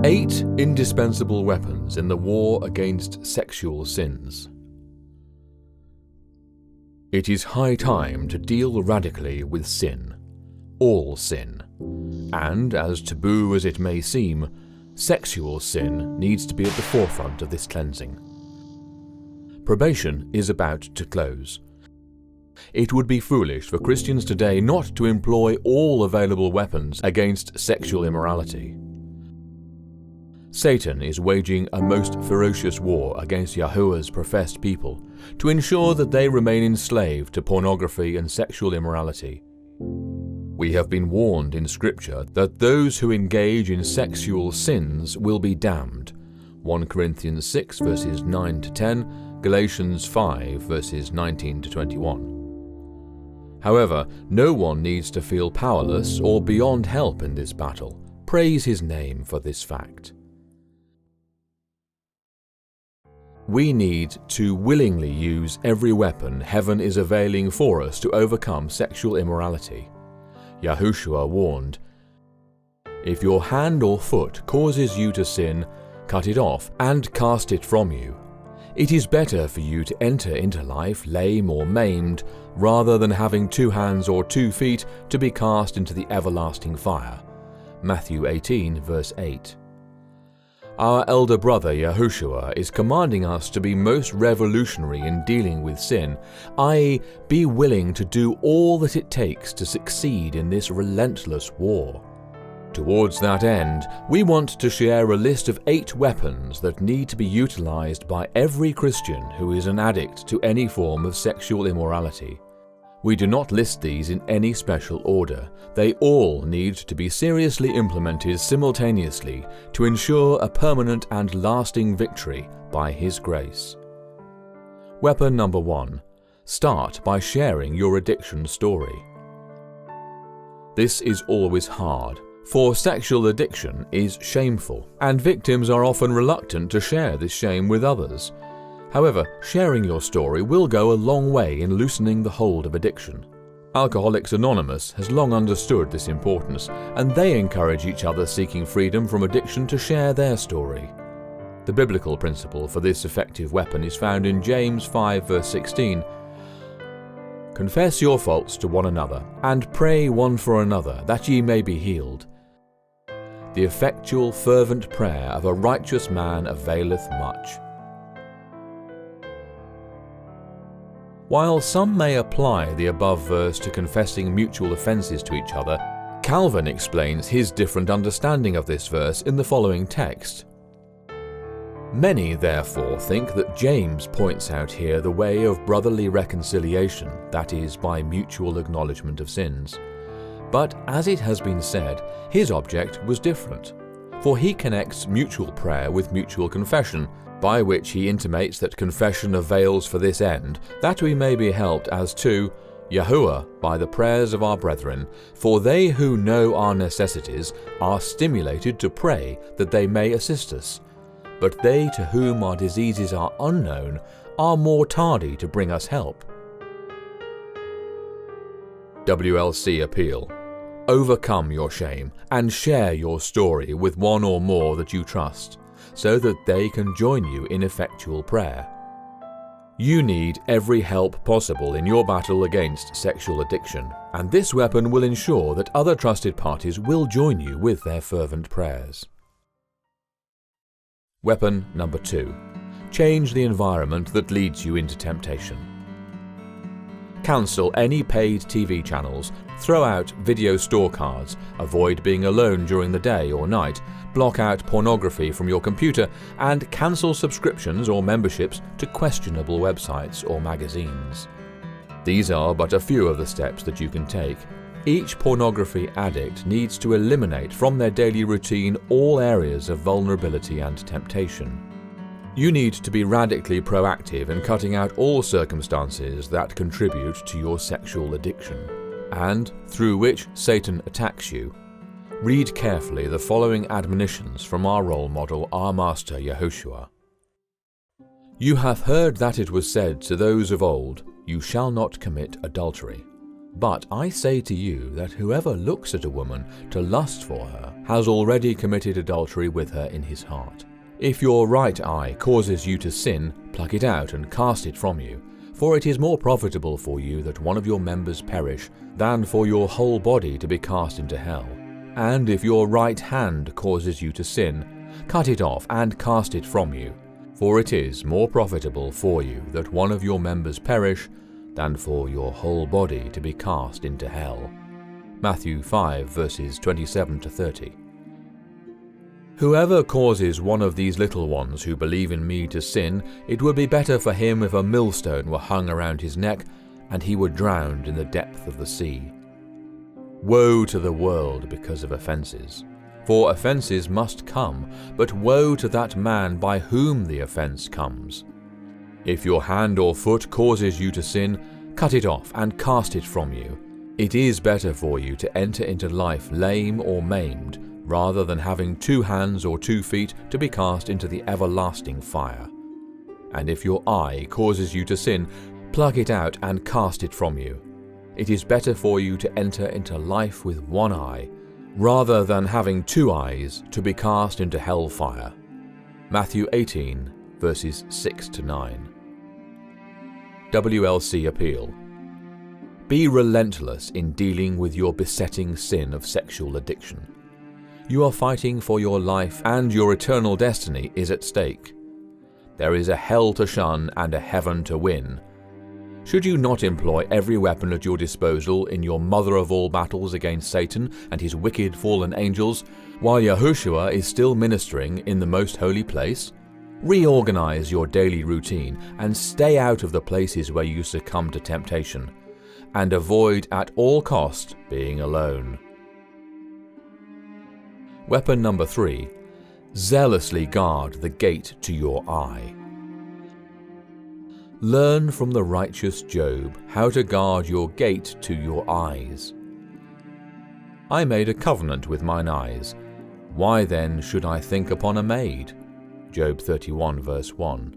8 indispensable weapons in the war against sexual sins. It is high time to deal radically with sin, all sin, and as taboo as it may seem, sexual sin needs to be at the forefront of this cleansing. Probation is about to close. It would be foolish for Christians today not to employ all available weapons against sexual immorality. Satan is waging a most ferocious war against Yahuwah's professed people to ensure that they remain enslaved to pornography and sexual immorality. We have been warned in Scripture that those who engage in sexual sins will be damned. 1 Corinthians 6 verses 9 to 10, Galatians 5 verses 19 to 21. However, no one needs to feel powerless or beyond help in this battle. Praise His name for this fact. We need to willingly use every weapon heaven is availing for us to overcome sexual immorality. Yahushua warned, "If your hand or foot causes you to sin, cut it off and cast it from you. It is better for you to enter into life lame or maimed, rather than having 2 hands or 2 feet to be cast into the everlasting fire." Matthew 18 verse 8. Our elder brother Yahushua is commanding us to be most revolutionary in dealing with sin, i.e., be willing to do all that it takes to succeed in this relentless war. Towards that end, we want to share a list of 8 weapons that need to be utilized by every Christian who is an addict to any form of sexual immorality. We do not list these in any special order. They all need to be seriously implemented simultaneously to ensure a permanent and lasting victory by His grace. Weapon number 1. Start by sharing your addiction story. This is always hard, for sexual addiction is shameful, and victims are often reluctant to share this shame with others. However, sharing your story will go a long way in loosening the hold of addiction. Alcoholics Anonymous has long understood this importance, and they encourage each other seeking freedom from addiction to share their story. The biblical principle for this effective weapon is found in James 5 verse 16. "Confess your faults to one another, and pray one for another, that ye may be healed. The effectual fervent prayer of a righteous man availeth much." While some may apply the above verse to confessing mutual offences to each other, Calvin explains his different understanding of this verse in the following text. "Many therefore think that James points out here the way of brotherly reconciliation, that is, by mutual acknowledgement of sins. But as it has been said, his object was different, for he connects mutual prayer with mutual confession, by which he intimates that confession avails for this end, that we may be helped as to Yahuwah by the prayers of our brethren, for they who know our necessities are stimulated to pray that they may assist us. But they to whom our diseases are unknown are more tardy to bring us help." WLC Appeal. Overcome your shame and share your story with one or more that you trust, so that they can join you in effectual prayer. You need every help possible in your battle against sexual addiction, and this weapon will ensure that other trusted parties will join you with their fervent prayers. Weapon number 2. Change the environment that leads you into temptation. Cancel any paid TV channels, throw out video store cards, avoid being alone during the day or night, block out pornography from your computer, and cancel subscriptions or memberships to questionable websites or magazines. These are but a few of the steps that you can take. Each pornography addict needs to eliminate from their daily routine all areas of vulnerability and temptation. You need to be radically proactive in cutting out all circumstances that contribute to your sexual addiction, and through which Satan attacks you. Read carefully the following admonitions from our role model, our Master Yahushua. "You have heard that it was said to those of old, You shall not commit adultery. But I say to you that whoever looks at a woman to lust for her has already committed adultery with her in his heart. If your right eye causes you to sin, pluck it out and cast it from you. For it is more profitable for you that one of your members perish than for your whole body to be cast into hell. And if your right hand causes you to sin, cut it off and cast it from you. For it is more profitable for you that one of your members perish than for your whole body to be cast into hell. Matthew 5 verses 27 to 30. Whoever causes one of these little ones who believe in me to sin, it would be better for him if a millstone were hung around his neck and he were drowned in the depth of the sea. Woe to the world because of offences. For offences must come, but woe to that man by whom the offence comes. If your hand or foot causes you to sin, cut it off and cast it from you. It is better for you to enter into life lame or maimed, rather than having 2 hands or 2 feet to be cast into the everlasting fire. And if your eye causes you to sin, pluck it out and cast it from you. It is better for you to enter into life with 1 eye, rather than having 2 eyes to be cast into hell fire. Matthew 18, verses 6 to 9. WLC Appeal. Be relentless in dealing with your besetting sin of sexual addiction. You are fighting for your life, and your eternal destiny is at stake. There is a hell to shun and a heaven to win. Should you not employ every weapon at your disposal in your mother of all battles against Satan and his wicked fallen angels, while Yahushua is still ministering in the most holy place? Reorganize your daily routine and stay out of the places where you succumb to temptation, and avoid at all cost being alone. Weapon number 3. Zealously guard the gate to your eye. Learn from the righteous Job how to guard your gate to your eyes. I made a covenant with mine eyes. Why then should I think upon a maid? Job 31 verse 1.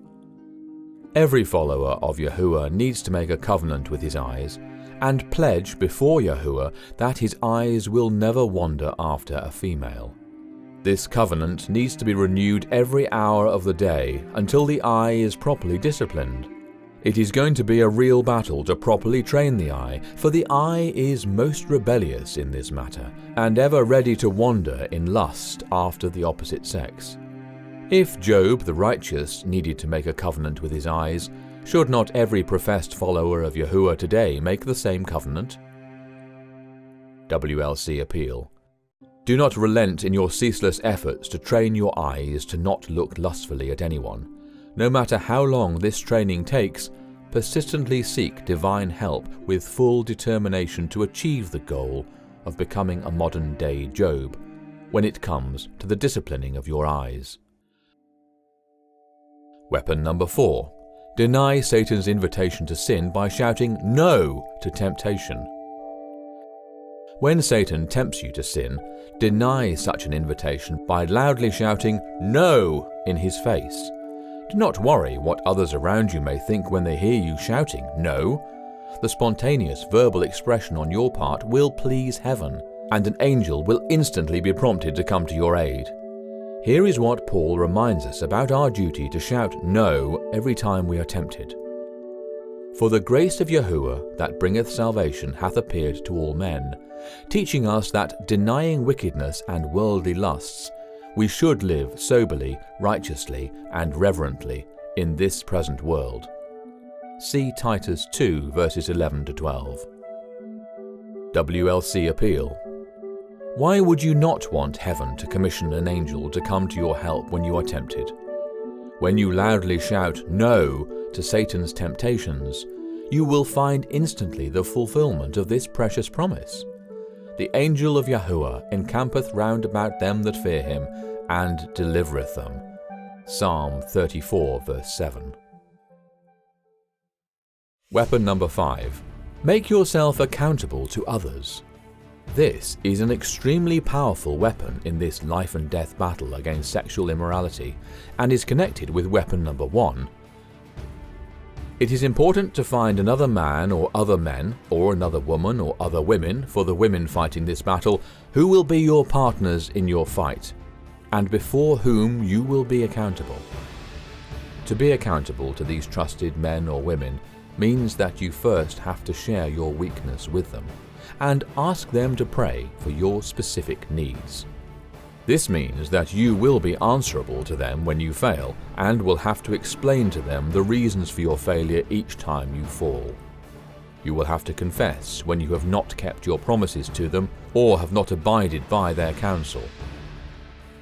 Every follower of Yahuwah needs to make a covenant with his eyes and pledge before Yahuwah that his eyes will never wander after a female. This covenant needs to be renewed every hour of the day until the eye is properly disciplined. It is going to be a real battle to properly train the eye, for the eye is most rebellious in this matter, and ever ready to wander in lust after the opposite sex. If Job the righteous needed to make a covenant with his eyes, should not every professed follower of Yahuwah today make the same covenant? WLC Appeal. Do not relent in your ceaseless efforts to train your eyes to not look lustfully at anyone. No matter how long this training takes, persistently seek divine help with full determination to achieve the goal of becoming a modern-day Job when it comes to the disciplining of your eyes. Weapon number 4. Deny Satan's invitation to sin by shouting no to temptation. When Satan tempts you to sin, deny such an invitation by loudly shouting no in his face. Do not worry what others around you may think when they hear you shouting no. The spontaneous verbal expression on your part will please heaven, and an angel will instantly be prompted to come to your aid. Here is what Paul reminds us about our duty to shout no every time we are tempted. For the grace of Yahuwah that bringeth salvation hath appeared to all men, teaching us that, denying wickedness and worldly lusts, we should live soberly, righteously, and reverently in this present world. See Titus 2 verses 11 to 12. WLC Appeal. Why would you not want heaven to commission an angel to come to your help when you are tempted? When you loudly shout no to Satan's temptations, you will find instantly the fulfillment of this precious promise. The angel of Yahuwah encampeth round about them that fear him, and delivereth them. Psalm 34 verse 7. Weapon number 5. Make yourself accountable to others. This is an extremely powerful weapon in this life and death battle against sexual immorality, and is connected with weapon number 1. It is important to find another man or other men, or another woman or other women, for the women fighting this battle, who will be your partners in your fight, and before whom you will be accountable. To be accountable to these trusted men or women means that you first have to share your weakness with them, and ask them to pray for your specific needs. This means that you will be answerable to them when you fail, and will have to explain to them the reasons for your failure each time you fall. You will have to confess when you have not kept your promises to them, or have not abided by their counsel.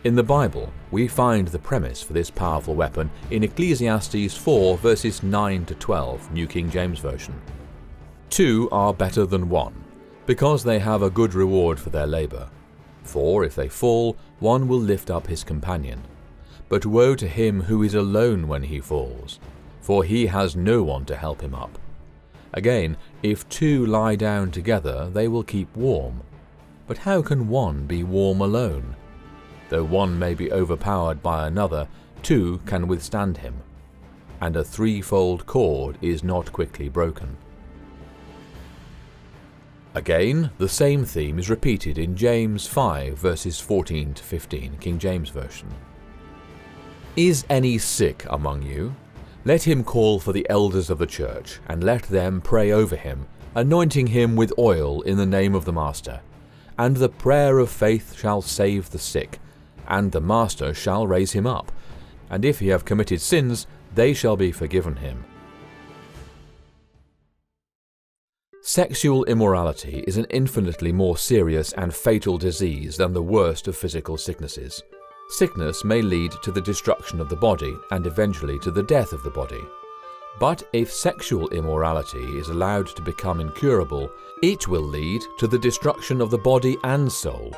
In the Bible, we find the premise for this powerful weapon in Ecclesiastes 4 verses 9 to 12, New King James Version. 2 are better than 1, because they have a good reward for their labor. For if they fall, one will lift up his companion. But woe to him who is alone when he falls, for he has no one to help him up. Again, if 2 lie down together, they will keep warm. But how can one be warm alone? Though one may be overpowered by another, 2 can withstand him. And a threefold cord is not quickly broken. Again, the same theme is repeated in James 5 verses 14 to 15, King James Version. Is any sick among you? Let him call for the elders of the church, and let them pray over him, anointing him with oil in the name of the Master. And the prayer of faith shall save the sick, and the Master shall raise him up. And if he have committed sins, they shall be forgiven him. Sexual immorality is an infinitely more serious and fatal disease than the worst of physical sicknesses. Sickness may lead to the destruction of the body and eventually to the death of the body. But if sexual immorality is allowed to become incurable, it will lead to the destruction of the body and soul.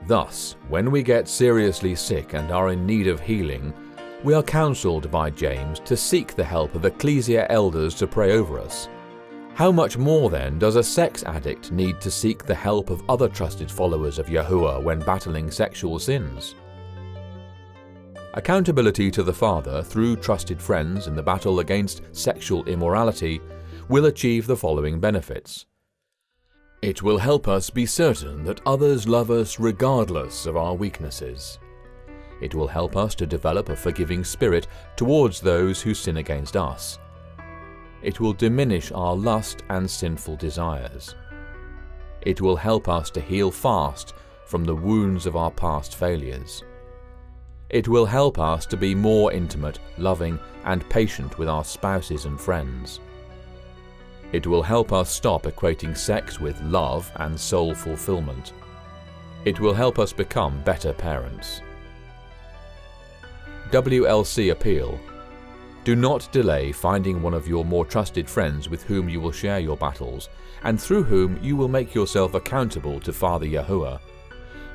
Thus, when we get seriously sick and are in need of healing, we are counseled by James to seek the help of ecclesia elders to pray over us. How much more then does a sex addict need to seek the help of other trusted followers of Yahuwah when battling sexual sins? Accountability to the Father through trusted friends in the battle against sexual immorality will achieve the following benefits. It will help us be certain that others love us regardless of our weaknesses. It will help us to develop a forgiving spirit towards those who sin against us. It will diminish our lust and sinful desires. It will help us to heal fast from the wounds of our past failures. It will help us to be more intimate, loving, and patient with our spouses and friends. It will help us stop equating sex with love and soul fulfillment. It will help us become better parents. WLC Appeal. Do not delay finding one of your more trusted friends with whom you will share your battles, and through whom you will make yourself accountable to Father Yahuwah.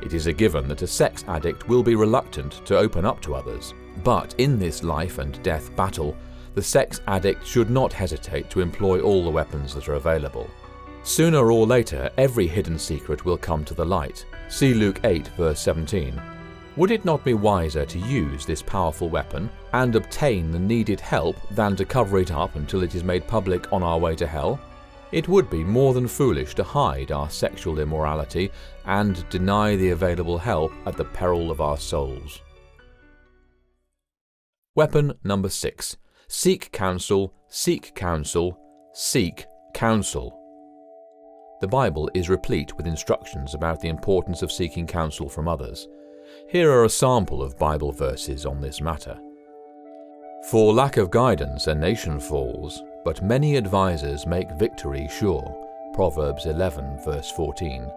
It is a given that a sex addict will be reluctant to open up to others, but in this life and death battle, the sex addict should not hesitate to employ all the weapons that are available. Sooner or later, every hidden secret will come to the light. See Luke 8 verse 17. Would it not be wiser to use this powerful weapon and obtain the needed help than to cover it up until it is made public on our way to hell? It would be more than foolish to hide our sexual immorality and deny the available help at the peril of our souls. Weapon number 6. Seek counsel, seek counsel, seek counsel. The Bible is replete with instructions about the importance of seeking counsel from others. Here are a sample of Bible verses on this matter. For lack of guidance a nation falls, but many advisers make victory sure. Proverbs 11 verse 14.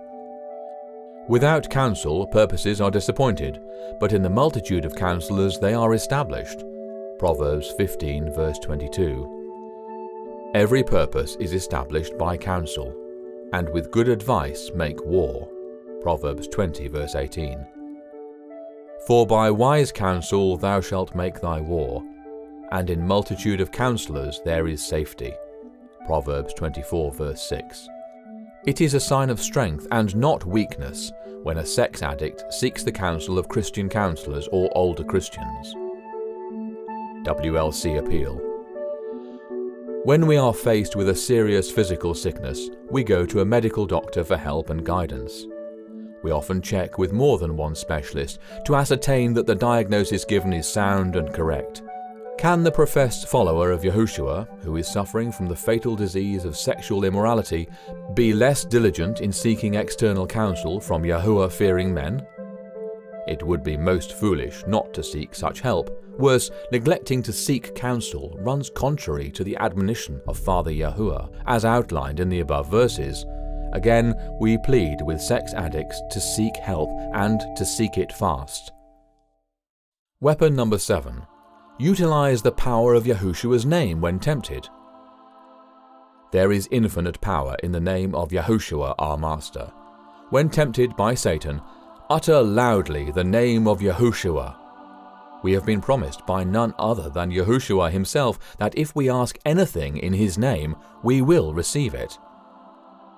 Without counsel purposes are disappointed, but in the multitude of counselors they are established. Proverbs 15 verse 22. Every purpose is established by counsel, and with good advice make war. Proverbs 20 verse 18. For by wise counsel thou shalt make thy war, and in multitude of counselors there is safety. Proverbs 24 verse 6. It is a sign of strength and not weakness when a sex addict seeks the counsel of Christian counselors or older Christians. WLC Appeal. When we are faced with a serious physical sickness, we go to a medical doctor for help and guidance. We often check with more than one specialist to ascertain that the diagnosis given is sound and correct. Can the professed follower of Yahushua, who is suffering from the fatal disease of sexual immorality, be less diligent in seeking external counsel from Yahuwah-fearing men? It would be most foolish not to seek such help. Worse, neglecting to seek counsel runs contrary to the admonition of Father Yahuwah, as outlined in the above verses. Again, we plead with sex addicts to seek help and to seek it fast. Weapon number 7. Utilize the power of Yahushua's name when tempted. There is infinite power in the name of Yahushua our Master. When tempted by Satan, utter loudly the name of Yahushua. We have been promised by none other than Yahushua himself that if we ask anything in his name, we will receive it.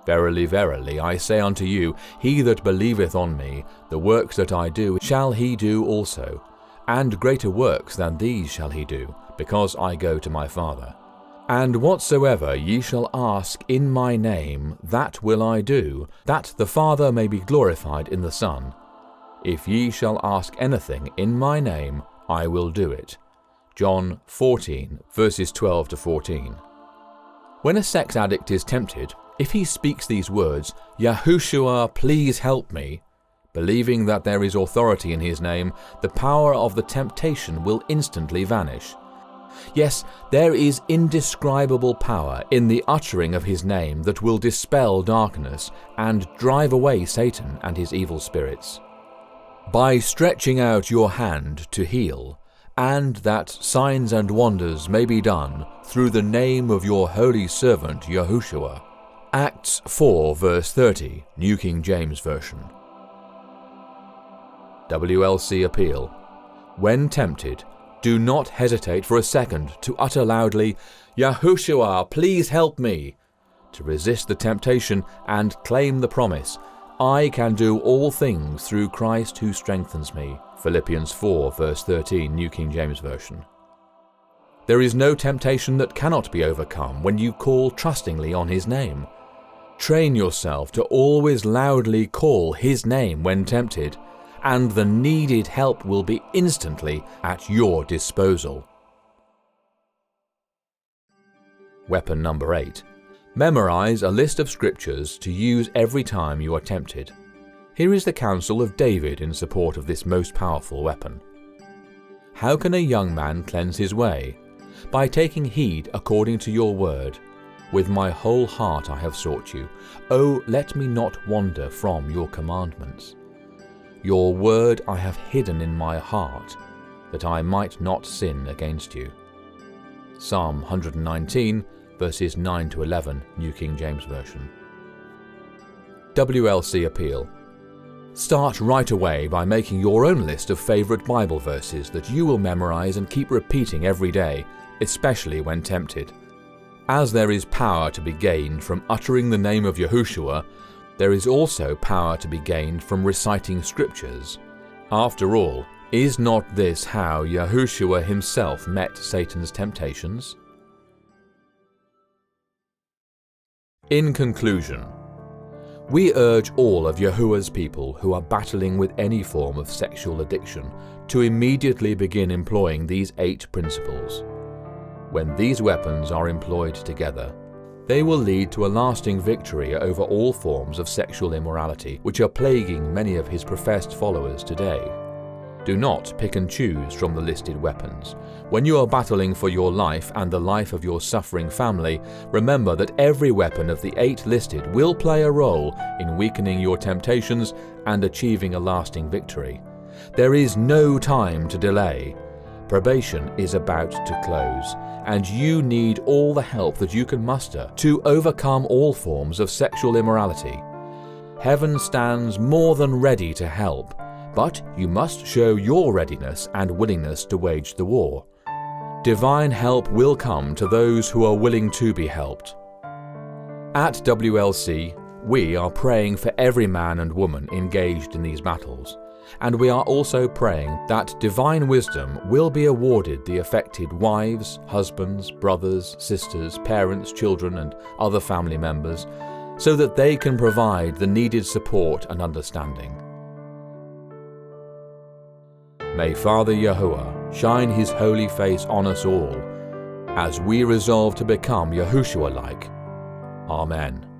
Verily, verily, I say unto you, he that believeth on me, the works that I do shall he do also, and greater works than these shall he do, because I go to my Father. And whatsoever ye shall ask in my name, that will I do, that the Father may be glorified in the Son. If ye shall ask anything in my name, I will do it. John 14, verses 12 to 14. When a sex addict is tempted, if he speaks these words, Yahushua, please help me, believing that there is authority in his name, the power of the temptation will instantly vanish. Yes, there is indescribable power in the uttering of his name that will dispel darkness and drive away Satan and his evil spirits. By stretching out your hand to heal, and that signs and wonders may be done through the name of your holy servant Yahushua. Acts 4 verse 30, New King James Version. WLC Appeal. When tempted, do not hesitate for a second to utter loudly, Yahushua, please help me, to resist the temptation and claim the promise, I can do all things through Christ who strengthens me. Philippians 4 verse 13, New King James Version. There is no temptation that cannot be overcome when you call trustingly on his name. Train yourself to always loudly call his name when tempted, and the needed help will be instantly at your disposal. Weapon number 8. Memorize a list of scriptures to use every time you are tempted. Here is the counsel of David in support of this most powerful weapon. How can a young man cleanse his way? By taking heed according to your word. With my whole heart I have sought you. O let me not wander from your commandments. Your word I have hidden in my heart, that I might not sin against you. Psalm 119, verses 9 to 11, New King James Version. WLC Appeal. Start right away by making your own list of favorite Bible verses that you will memorize and keep repeating every day, especially when tempted. As there is power to be gained from uttering the name of Yahushua, there is also power to be gained from reciting scriptures. After all, is not this how Yahushua himself met Satan's temptations? In conclusion, we urge all of Yahuwah's people who are battling with any form of sexual addiction to immediately begin employing these 8 principles. When these weapons are employed together, they will lead to a lasting victory over all forms of sexual immorality which are plaguing many of his professed followers today. Do not pick and choose from the listed weapons. When you are battling for your life and the life of your suffering family, remember that every weapon of the 8 listed will play a role in weakening your temptations and achieving a lasting victory. There is no time to delay. Probation is about to close, and you need all the help that you can muster to overcome all forms of sexual immorality. Heaven stands more than ready to help, but you must show your readiness and willingness to wage the war. Divine help will come to those who are willing to be helped. At WLC, we are praying for every man and woman engaged in these battles, And we are also praying that divine wisdom will be awarded the affected wives, husbands, brothers, sisters, parents, children, and other family members, so that they can provide the needed support and understanding. May Father Yahuwah shine His holy face on us all, as we resolve to become Yahushua-like. Amen.